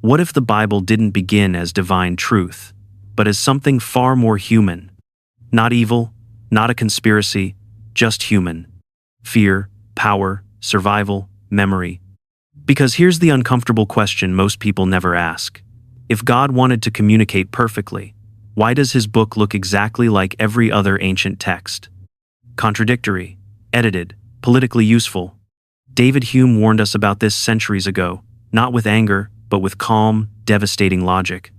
What if the Bible didn't begin as divine truth, but as something far more human? Not evil, not a conspiracy, just human. Fear, power, survival, memory. Because here's the uncomfortable question most people never ask. If God wanted to communicate perfectly, why does his book look exactly like every other ancient text? Contradictory, edited, politically useful. David Hume warned us about this centuries ago, not with anger, but with calm, devastating logic.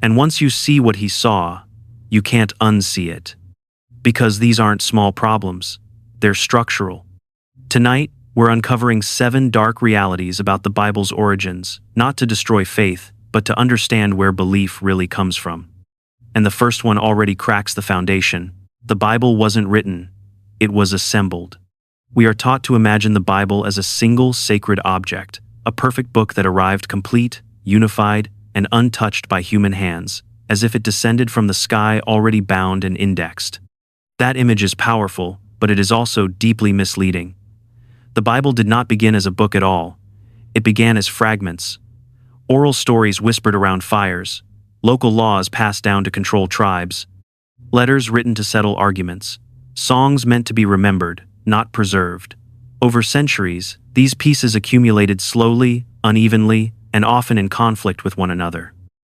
And once you see what he saw, you can't unsee it. Because these aren't small problems, they're structural. Tonight, we're uncovering 7 dark realities about the Bible's origins, not to destroy faith, but to understand where belief really comes from. And the first one already cracks the foundation. The Bible wasn't written, it was assembled. We are taught to imagine the Bible as a single sacred object, a perfect book that arrived complete, unified, and untouched by human hands, as if it descended from the sky already bound and indexed. That image is powerful, but it is also deeply misleading. The Bible did not begin as a book at all. It began as fragments. Oral stories whispered around fires, local laws passed down to control tribes, letters written to settle arguments, songs meant to be remembered, not preserved. Over centuries, these pieces accumulated slowly, unevenly, and often in conflict with one another.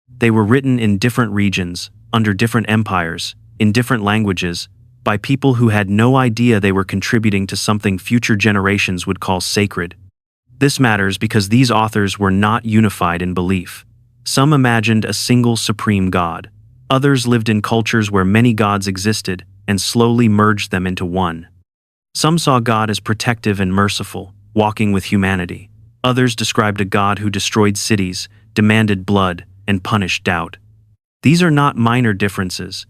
They were written in different regions, under different empires, in different languages, by people who had no idea they were contributing to something future generations would call sacred. This matters because these authors were not unified in belief. Some imagined a single supreme God. Others lived in cultures where many gods existed and slowly merged them into one. Some saw God as protective and merciful, walking with humanity. Others described a God who destroyed cities, demanded blood, and punished doubt. These are not minor differences.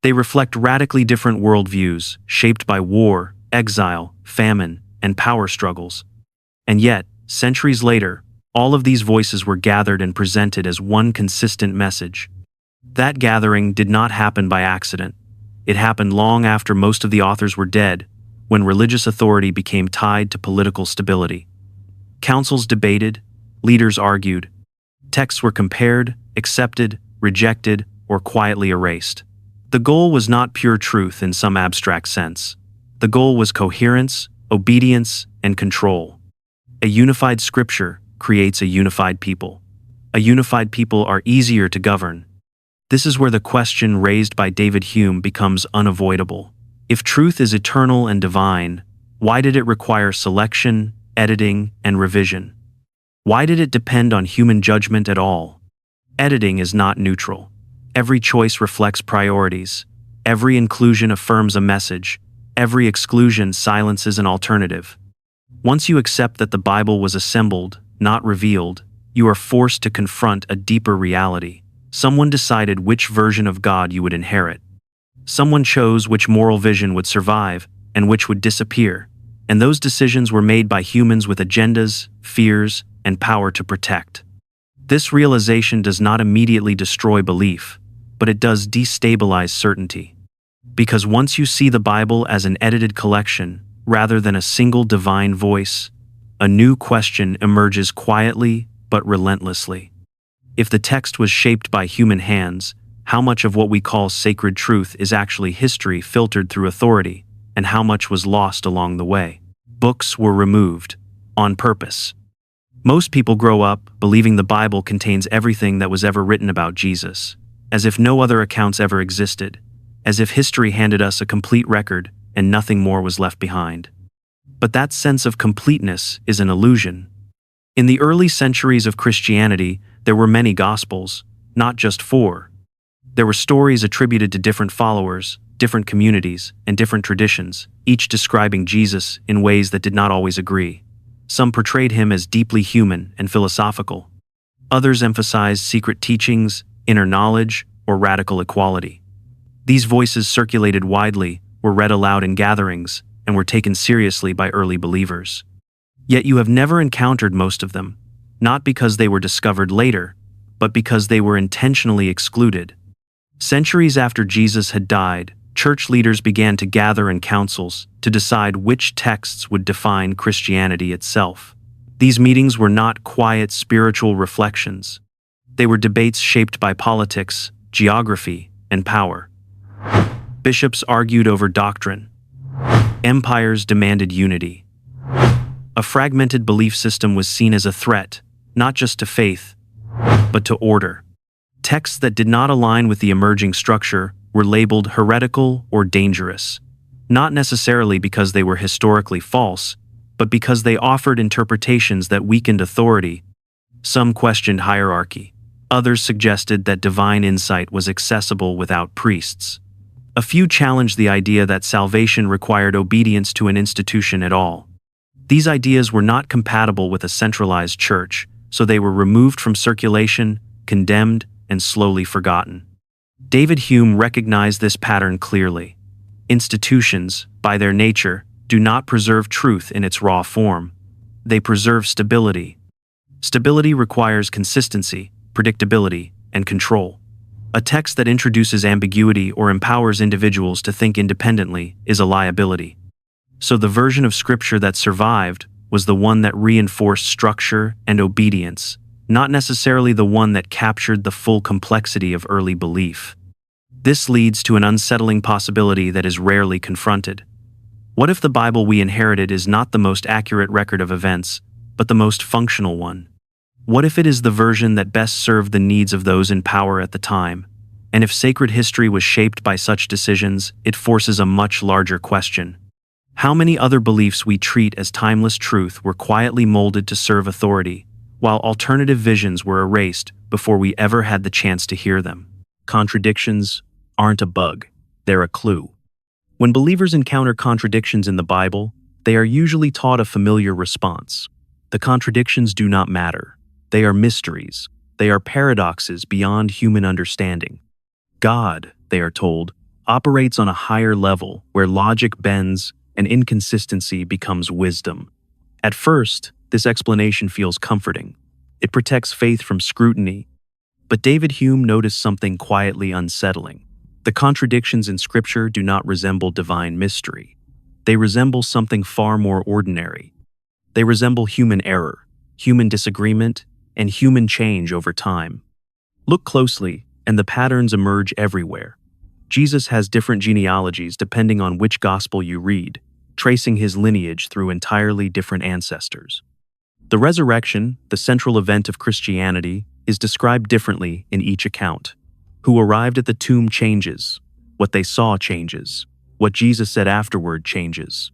They reflect radically different worldviews, shaped by war, exile, famine, and power struggles. And yet, centuries later, all of these voices were gathered and presented as one consistent message. That gathering did not happen by accident. It happened long after most of the authors were dead, when religious authority became tied to political stability. Councils debated, leaders argued. Texts were compared, accepted, rejected, or quietly erased. The goal was not pure truth in some abstract sense. The goal was coherence, obedience, and control. A unified scripture creates a unified people. A unified people are easier to govern. This is where the question raised by David Hume becomes unavoidable. If truth is eternal and divine, why did it require selection, editing, and revision? Why did it depend on human judgment at all? Editing is not neutral. Every choice reflects priorities. Every inclusion affirms a message. Every exclusion silences an alternative. Once you accept that the Bible was assembled, not revealed, you are forced to confront a deeper reality. Someone decided which version of God you would inherit. Someone chose which moral vision would survive and which would disappear. And those decisions were made by humans with agendas, fears, and power to protect. This realization does not immediately destroy belief, but it does destabilize certainty. Because once you see the Bible as an edited collection, rather than a single divine voice, a new question emerges quietly but relentlessly. If the text was shaped by human hands, how much of what we call sacred truth is actually history filtered through authority, and how much was lost along the way? Books were removed, on purpose. Most people grow up believing the Bible contains everything that was ever written about Jesus, as if no other accounts ever existed, as if history handed us a complete record and nothing more was left behind. But that sense of completeness is an illusion. In the early centuries of Christianity, there were many Gospels, not just 4. There were stories attributed to different followers, different communities, and different traditions, each describing Jesus in ways that did not always agree. Some portrayed him as deeply human and philosophical. Others emphasized secret teachings, inner knowledge, or radical equality. These voices circulated widely, were read aloud in gatherings, and were taken seriously by early believers. Yet you have never encountered most of them, not because they were discovered later, but because they were intentionally excluded. Centuries after Jesus had died, church leaders began to gather in councils to decide which texts would define Christianity itself. These meetings were not quiet spiritual reflections. They were debates shaped by politics, geography, and power. Bishops argued over doctrine. Empires demanded unity. A fragmented belief system was seen as a threat, not just to faith, but to order. Texts that did not align with the emerging structure were labeled heretical or dangerous, not necessarily because they were historically false, but because they offered interpretations that weakened authority. Some questioned hierarchy. Others suggested that divine insight was accessible without priests. A few challenged the idea that salvation required obedience to an institution at all. These ideas were not compatible with a centralized church, so they were removed from circulation, condemned, and slowly forgotten. David Hume recognized this pattern clearly. Institutions, by their nature, do not preserve truth in its raw form. They preserve stability. Stability requires consistency, predictability, and control. A text that introduces ambiguity or empowers individuals to think independently is a liability. So the version of Scripture that survived was the one that reinforced structure and obedience, not necessarily the one that captured the full complexity of early belief. This leads to an unsettling possibility that is rarely confronted. What if the Bible we inherited is not the most accurate record of events, but the most functional one? What if it is the version that best served the needs of those in power at the time? And if sacred history was shaped by such decisions, it forces a much larger question. How many other beliefs we treat as timeless truth were quietly molded to serve authority, while alternative visions were erased before we ever had the chance to hear them? Contradictions aren't a bug, they're a clue. When believers encounter contradictions in the Bible, they are usually taught a familiar response. The contradictions do not matter. They are mysteries. They are paradoxes beyond human understanding. God, they are told, operates on a higher level where logic bends and inconsistency becomes wisdom. At first, this explanation feels comforting. It protects faith from scrutiny. But David Hume noticed something quietly unsettling. The contradictions in Scripture do not resemble divine mystery. They resemble something far more ordinary. They resemble human error, human disagreement, and human change over time. Look closely, and the patterns emerge everywhere. Jesus has different genealogies depending on which gospel you read, tracing his lineage through entirely different ancestors. The resurrection, the central event of Christianity, is described differently in each account. Who arrived at the tomb changes. What they saw changes. What Jesus said afterward changes.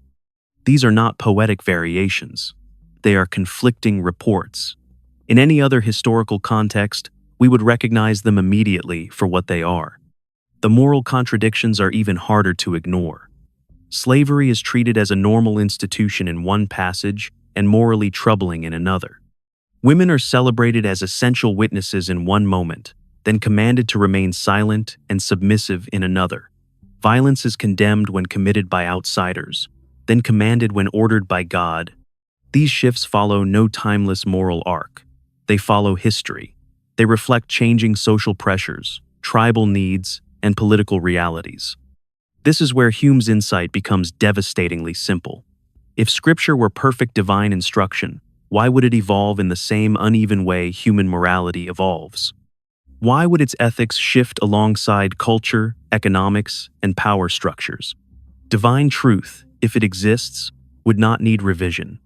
These are not poetic variations. They are conflicting reports. In any other historical context, we would recognize them immediately for what they are. The moral contradictions are even harder to ignore. Slavery is treated as a normal institution in one passage and morally troubling in another. Women are celebrated as essential witnesses in one moment, then commanded to remain silent and submissive in another. Violence is condemned when committed by outsiders, then commanded when ordered by God. These shifts follow no timeless moral arc. They follow history. They reflect changing social pressures, tribal needs, and political realities. This is where Hume's insight becomes devastatingly simple. If Scripture were perfect divine instruction, why would it evolve in the same uneven way human morality evolves? Why would its ethics shift alongside culture, economics, and power structures? Divine truth, if it exists, would not need revision.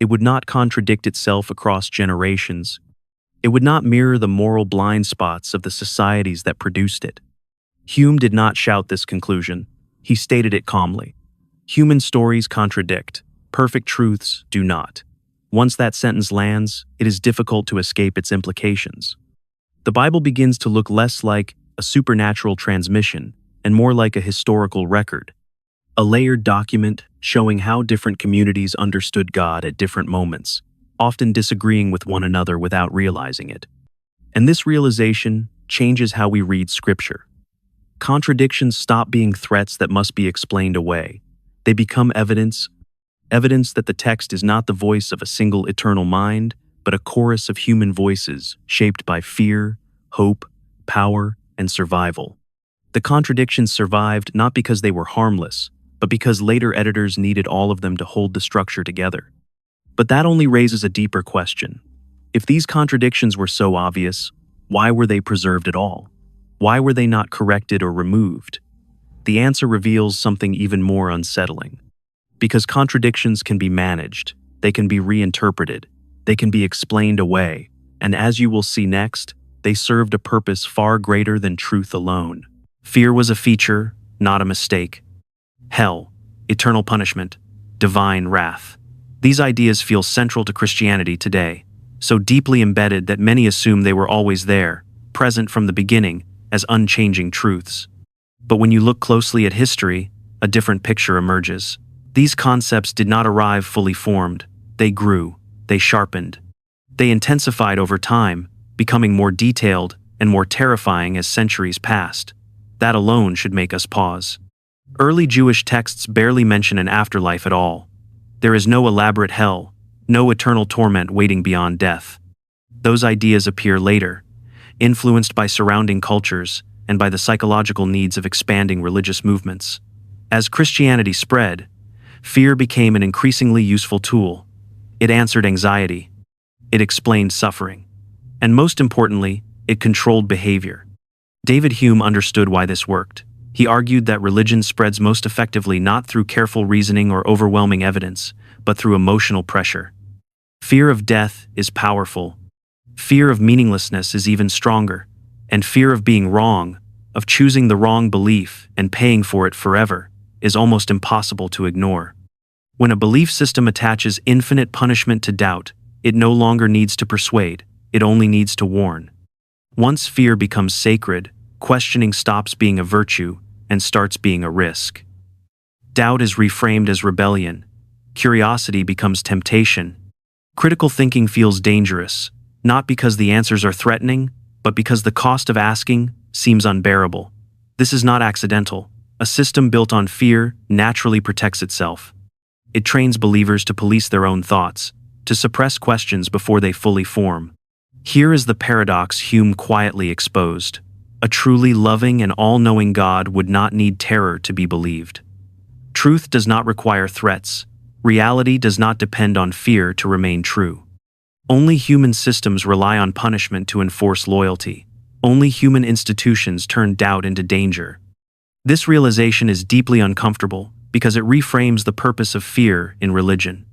It would not contradict itself across generations. It would not mirror the moral blind spots of the societies that produced it. Hume did not shout this conclusion. He stated it calmly. Human stories contradict. Perfect truths do not. Once that sentence lands, it is difficult to escape its implications. The Bible begins to look less like a supernatural transmission and more like a historical record, a layered document showing how different communities understood God at different moments, often disagreeing with one another without realizing it. And this realization changes how we read Scripture. Contradictions stop being threats that must be explained away. They become evidence that the text is not the voice of a single eternal mind, but a chorus of human voices shaped by fear, hope, power, and survival. The contradictions survived not because they were harmless, but because later editors needed all of them to hold the structure together. But that only raises a deeper question. If these contradictions were so obvious, Why were they preserved at all? Why were they not corrected or removed? The answer reveals something even more unsettling. Because contradictions can be managed, they can be reinterpreted, they can be explained away, and as you will see next, they served a purpose far greater than truth alone. Fear was a feature, not a mistake. Hell, eternal punishment, divine wrath. These ideas feel central to Christianity today, so deeply embedded that many assume they were always there, present from the beginning, as unchanging truths. But when you look closely at history, a different picture emerges. These concepts did not arrive fully formed. They grew, they sharpened. They intensified over time, becoming more detailed and more terrifying as centuries passed. That alone should make us pause. Early Jewish texts barely mention an afterlife at all. There is no elaborate hell, no eternal torment waiting beyond death. Those ideas appear later, influenced by surrounding cultures and by the psychological needs of expanding religious movements. As Christianity spread, fear became an increasingly useful tool. It answered anxiety. It explained suffering. And most importantly, it controlled behavior. David Hume understood why this worked. He argued that religion spreads most effectively not through careful reasoning or overwhelming evidence, but through emotional pressure. Fear of death is powerful. Fear of meaninglessness is even stronger. And fear of being wrong, of choosing the wrong belief and paying for it forever, is almost impossible to ignore. When a belief system attaches infinite punishment to doubt, it no longer needs to persuade, it only needs to warn. Once fear becomes sacred, questioning stops being a virtue and starts being a risk. Doubt is reframed as rebellion. Curiosity becomes temptation. Critical thinking feels dangerous, not because the answers are threatening, but because the cost of asking seems unbearable. This is not accidental. A system built on fear naturally protects itself. It trains believers to police their own thoughts, to suppress questions before they fully form. Here is the paradox Hume quietly exposed. A truly loving and all-knowing God would not need terror to be believed. Truth does not require threats. Reality does not depend on fear to remain true. Only human systems rely on punishment to enforce loyalty. Only human institutions turn doubt into danger. This realization is deeply uncomfortable because it reframes the purpose of fear in religion.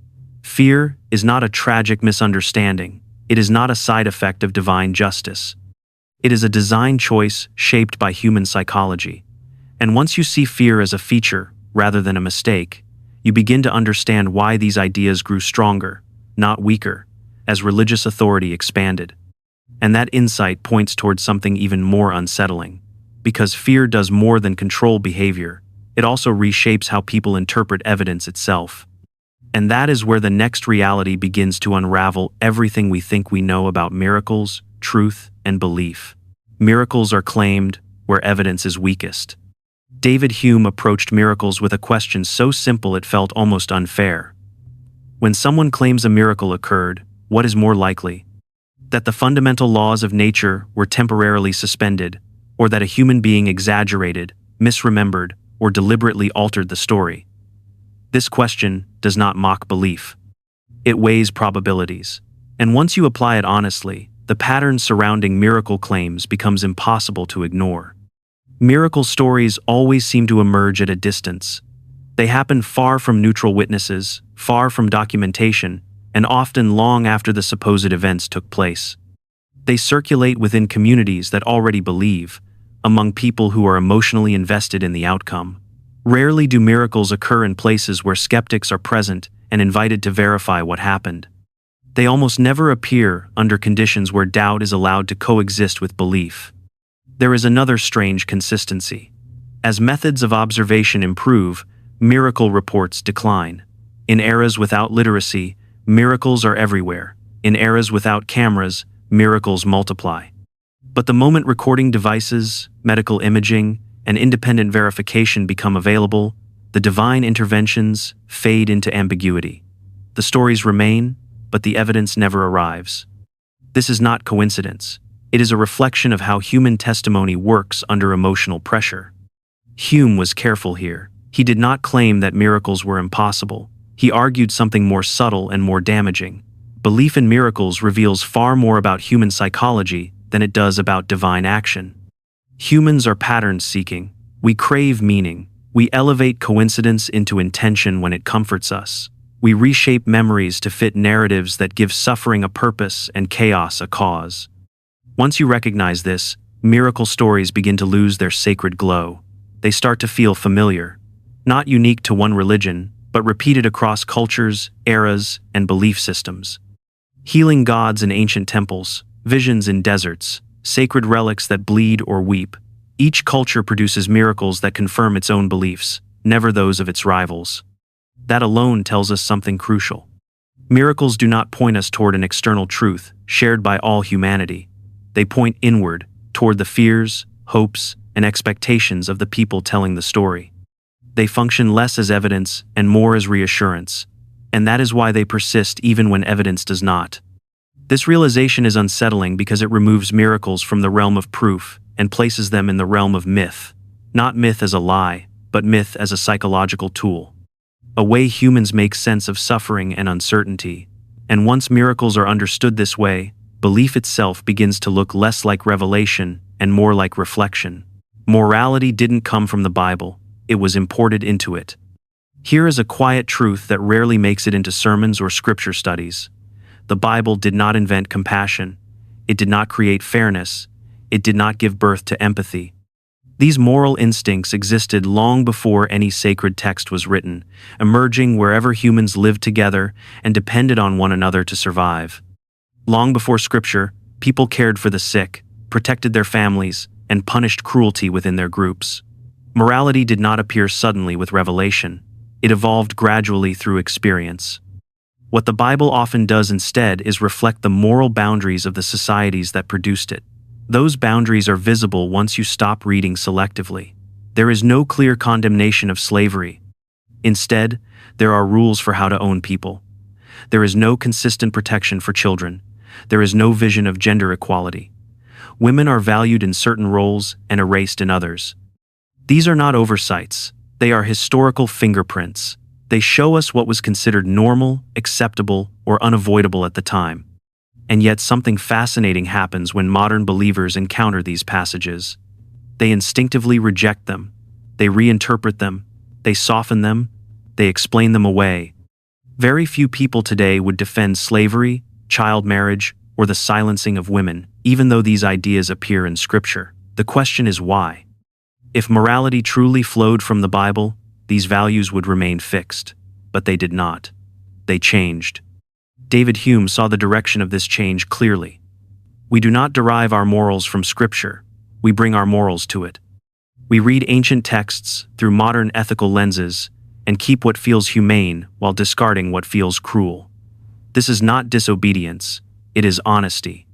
Fear is not a tragic misunderstanding. It is not a side effect of divine justice. It is a design choice shaped by human psychology. And once you see fear as a feature rather than a mistake, you begin to understand why these ideas grew stronger, not weaker, as religious authority expanded. And that insight points towards something even more unsettling. Because fear does more than control behavior, it also reshapes how people interpret evidence itself. And that is where the next reality begins to unravel everything we think we know about miracles, truth, and belief. Miracles are claimed where evidence is weakest. David Hume approached miracles with a question so simple it felt almost unfair. When someone claims a miracle occurred, what is more likely? That the fundamental laws of nature were temporarily suspended, or that a human being exaggerated, misremembered, or deliberately altered the story? This question does not mock belief. It weighs probabilities. And once you apply it honestly, the pattern surrounding miracle claims becomes impossible to ignore. Miracle stories always seem to emerge at a distance. They happen far from neutral witnesses, far from documentation, and often long after the supposed events took place. They circulate within communities that already believe, among people who are emotionally invested in the outcome. Rarely do miracles occur in places where skeptics are present and invited to verify what happened. They almost never appear under conditions where doubt is allowed to coexist with belief. There is another strange consistency. As methods of observation improve, miracle reports decline. In eras without literacy, miracles are everywhere. In eras without cameras, miracles multiply. But the moment recording devices, medical imaging, and independent verification become available, the divine interventions fade into ambiguity. The stories remain, but the evidence never arrives. This is not coincidence. It is a reflection of how human testimony works under emotional pressure. Hume was careful here. He did not claim that miracles were impossible. He argued something more subtle and more damaging. Belief in miracles reveals far more about human psychology than it does about divine action. Humans are pattern-seeking. We crave meaning. We elevate coincidence into intention when it comforts us. We reshape memories to fit narratives that give suffering a purpose and chaos a cause. Once you recognize this, miracle stories begin to lose their sacred glow. They start to feel familiar, not unique to one religion, but repeated across cultures, eras, and belief systems. Healing gods in ancient temples, visions in deserts, sacred relics that bleed or weep. Each culture produces miracles that confirm its own beliefs, never those of its rivals. That alone tells us something crucial. Miracles do not point us toward an external truth shared by all humanity. They point inward, toward the fears, hopes, and expectations of the people telling the story. They function less as evidence and more as reassurance, and that is why they persist even when evidence does not. This realization is unsettling because it removes miracles from the realm of proof and places them in the realm of myth. Not myth as a lie, but myth as a psychological tool. A way humans make sense of suffering and uncertainty. And once miracles are understood this way, belief itself begins to look less like revelation and more like reflection. Morality didn't come from the Bible, it was imported into it. Here is a quiet truth that rarely makes it into sermons or scripture studies. The Bible did not invent compassion. It did not create fairness. It did not give birth to empathy. These moral instincts existed long before any sacred text was written, emerging wherever humans lived together and depended on one another to survive. Long before Scripture, people cared for the sick, protected their families, and punished cruelty within their groups. Morality did not appear suddenly with revelation. It evolved gradually through experience. What the Bible often does instead is reflect the moral boundaries of the societies that produced it. Those boundaries are visible once you stop reading selectively. There is no clear condemnation of slavery. Instead, there are rules for how to own people. There is no consistent protection for children. There is no vision of gender equality. Women are valued in certain roles and erased in others. These are not oversights. They are historical fingerprints. They show us what was considered normal, acceptable, or unavoidable at the time. And yet something fascinating happens when modern believers encounter these passages. They instinctively reject them. They reinterpret them. They soften them. They explain them away. Very few people today would defend slavery, child marriage, or the silencing of women, even though these ideas appear in Scripture. The question is why? If morality truly flowed from the Bible, these values would remain fixed. But they did not. They changed. David Hume saw the direction of this change clearly. We do not derive our morals from Scripture. We bring our morals to it. We read ancient texts through modern ethical lenses and keep what feels humane while discarding what feels cruel. This is not disobedience. It is honesty.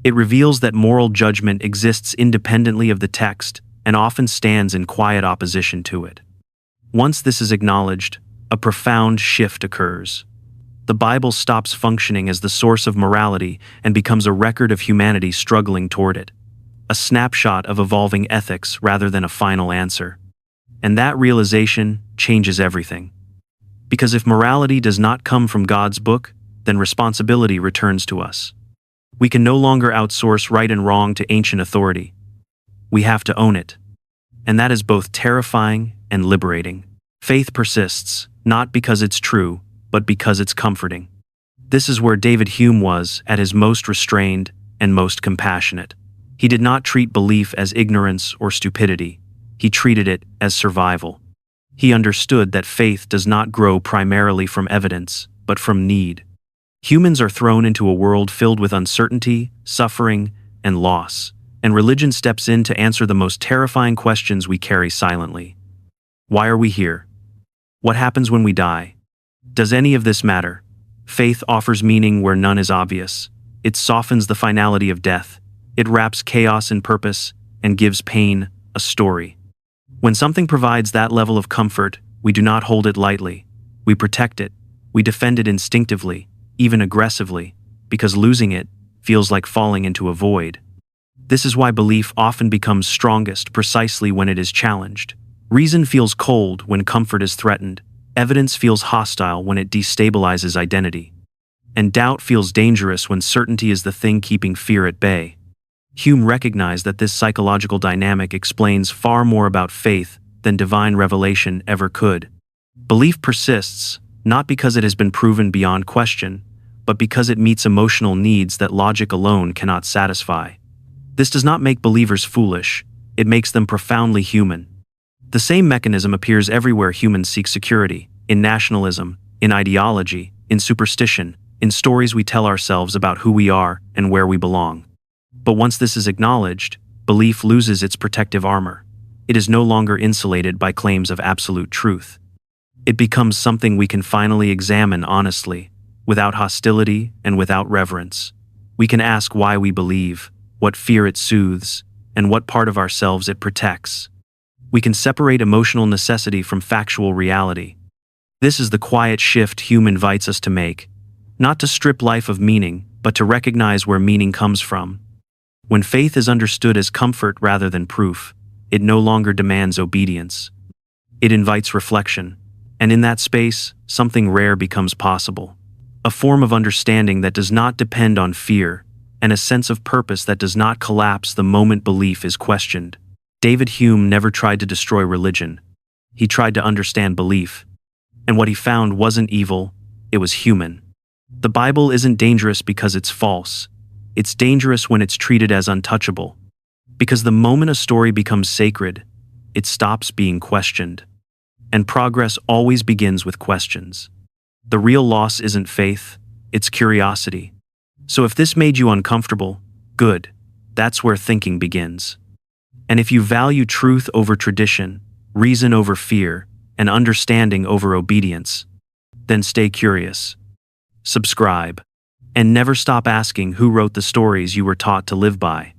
It reveals that moral judgment exists independently of the text and often stands in quiet opposition to it. Once this is acknowledged, a profound shift occurs. The Bible stops functioning as the source of morality and becomes a record of humanity struggling toward it, a snapshot of evolving ethics rather than a final answer. And that realization changes everything. Because if morality does not come from God's book, then responsibility returns to us. We can no longer outsource right and wrong to ancient authority. We have to own it. And that is both terrifying and liberating. Faith persists, not because it's true, but because it's comforting. This is where David Hume was at his most restrained and most compassionate. He did not treat belief as ignorance or stupidity. He treated it as survival. He understood that faith does not grow primarily from evidence, but from need. Humans are thrown into a world filled with uncertainty, suffering, and loss, and religion steps in to answer the most terrifying questions we carry silently. Why are we here? What happens when we die? Does any of this matter? Faith offers meaning where none is obvious. It softens the finality of death. It wraps chaos in purpose and gives pain a story. When something provides that level of comfort, we do not hold it lightly. We protect it. We defend it instinctively, even aggressively, because losing it feels like falling into a void. This is why belief often becomes strongest precisely when it is challenged. Reason feels cold when comfort is threatened. Evidence feels hostile when it destabilizes identity. And doubt feels dangerous when certainty is the thing keeping fear at bay. Hume recognized that this psychological dynamic explains far more about faith than divine revelation ever could. Belief persists, not because it has been proven beyond question, but because it meets emotional needs that logic alone cannot satisfy. This does not make believers foolish, it makes them profoundly human. The same mechanism appears everywhere humans seek security: in nationalism, in ideology, in superstition, in stories we tell ourselves about who we are and where we belong. But once this is acknowledged, belief loses its protective armor. It is no longer insulated by claims of absolute truth. It becomes something we can finally examine honestly, without hostility and without reverence. We can ask why we believe, what fear it soothes, and what part of ourselves it protects. We can separate emotional necessity from factual reality. This is the quiet shift Hume invites us to make, not to strip life of meaning, but to recognize where meaning comes from. When faith is understood as comfort rather than proof, it no longer demands obedience. It invites reflection, and in that space, something rare becomes possible. A form of understanding that does not depend on fear, and a sense of purpose that does not collapse the moment belief is questioned. David Hume never tried to destroy religion. He tried to understand belief. And what he found wasn't evil, it was human. The Bible isn't dangerous because it's false. It's dangerous when it's treated as untouchable. Because the moment a story becomes sacred, it stops being questioned. And progress always begins with questions. The real loss isn't faith, it's curiosity. So if this made you uncomfortable, good. That's where thinking begins. And if you value truth over tradition, reason over fear, and understanding over obedience, then stay curious. Subscribe. And never stop asking who wrote the stories you were taught to live by.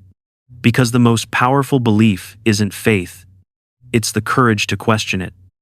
Because the most powerful belief isn't faith, it's the courage to question it.